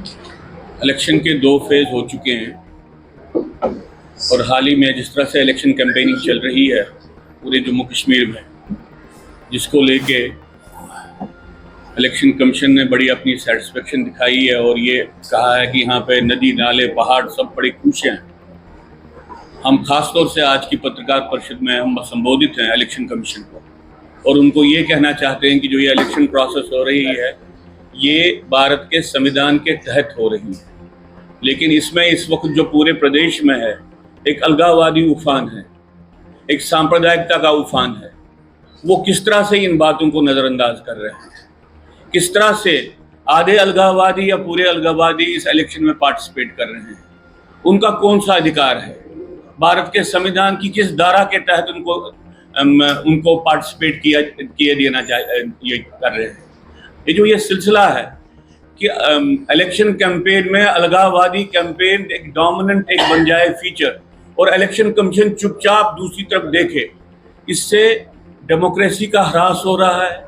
Election के 2 phase हो चुके हैं और हाल ही में जिस तरह से इलेक्शन कैंपेनिंग चल रही है पूरे जम्मू कश्मीर में, जिसको लेके इलेक्शन कमीशन ने बड़ी अपनी सेटिस्फेक्शन दिखाई है और ये कहा है कि यहाँ पे नदी नाले पहाड़ सब बड़े खुश हैं। हम खास तौर से आज की पत्रकार परिषद में हम संबोधित हैं इलेक्शन कमीशन को और उनको ये कहना चाहते हैं कि जो ये इलेक्शन प्रोसेस हो रही है ये भारत के संविधान के तहत हो रही है, लेकिन इसमें इस वक्त जो पूरे प्रदेश में है एक अलगाववादी उफान है, एक सांप्रदायिकता का उफान है। वो किस तरह से इन बातों को नज़रअंदाज कर रहे हैं, किस तरह से आधे अलगाववादी या पूरे अलगाववादी इस इलेक्शन में पार्टिसिपेट कर रहे हैं। उनका कौन सा अधिकार है? भारत के संविधान की किस धारा के तहत उनको पार्टिसिपेट किए देना ये कर रहे हैं। ये सिलसिला है कि इलेक्शन कैंपेन में अलगाववादी कैंपेन एक डोमिनेंट एक बन जाए फीचर और इलेक्शन कमीशन चुपचाप दूसरी तरफ देखे, इससे डेमोक्रेसी का ह्रास हो रहा है।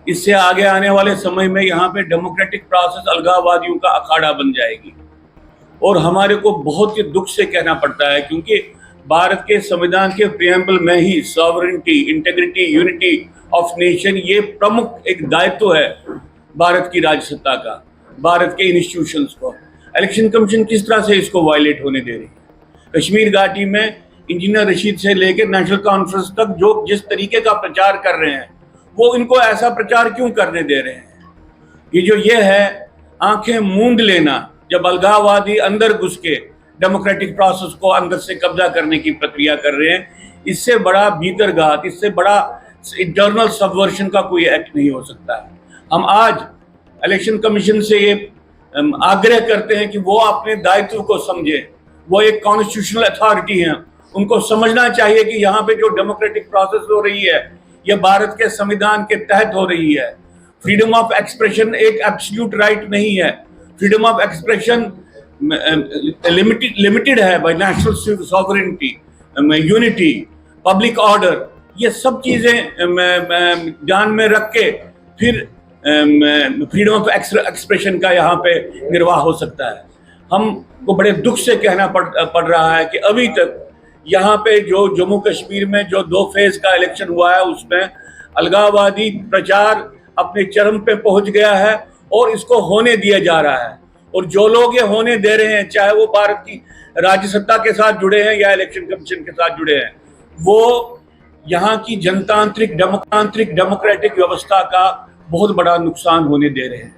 इससे आगे आने वाले समय में यहाँ पे डेमोक्रेटिक प्रोसेस अलगाववादियों का अखाड़ा बन जाएगी और हमारे को बहुत ही दुख से कहना पड़ता है क्योंकि भारत के संविधान के प्रियम्बल में ही sovereignty, integrity, unity of nation ये प्रमुख एक दायित्व है भारत की राज्य सत्ता का, भारत के इंस्टीट्यूशंस को। इलेक्शन कमीशन किस तरह से इसको वायलेट होने दे रही है? कश्मीर घाटी में इंजीनियर रशीद से लेकर नेशनल कॉन्फ्रेंस तक जो जिस तरीके का प्रचार कर रहे हैं वो इनको ऐसा प्रचार क्यों करने दे रहे हैं? ये है आंखें मूंद लेना जब अलगाववादी अंदर घुस के डेमोक्रेटिक प्रोसेस को अंदर से कब्जा करने की प्रक्रिया कर रहे हैं। इससे बड़ा भीतरघात, इससे बड़ा इंटरनल सबवर्शन का कोई एक्ट नहीं हो सकता है। हम आज इलेक्शन कमीशन से ये आग्रह करते हैं कि वो अपने दायित्व को समझे। वो एक कॉन्स्टिट्यूशनल अथॉरिटी हैं, उनको समझना चाहिए कि यहाँ पे जो डेमोक्रेटिक प्रोसेस हो रही है ये भारत के संविधान के तहत हो रही है। फ्रीडम ऑफ एक्सप्रेशन एक एब्सोल्यूट राइट नहीं है। फ्रीडम ऑफ एक्सप्रेशन लिमिटेड है by national sovereignty, unity, public order. ये सब चीज़ें ध्यान में रख के फिर फ्रीडम ऑफ एक्सप्रेशन का यहाँ पे निर्वाह हो सकता है। हमको बड़े दुख से कहना पड़ रहा है कि अभी तक यहाँ पे जो जम्मू कश्मीर में जो 2 फेज का इलेक्शन हुआ है उसमें अलगाववादी प्रचार अपने चरम पे पहुंच गया है और इसको होने दिया जा रहा है। और जो लोग ये होने दे रहे हैं, चाहे वो भारत की राज्य सत्ता के साथ जुड़े हैं या इलेक्शन कमीशन के साथ जुड़े हैं, वो यहाँ की जनतांत्रिक डेमोक्रेटिक व्यवस्था का बहुत बड़ा नुकसान होने दे रहे हैं।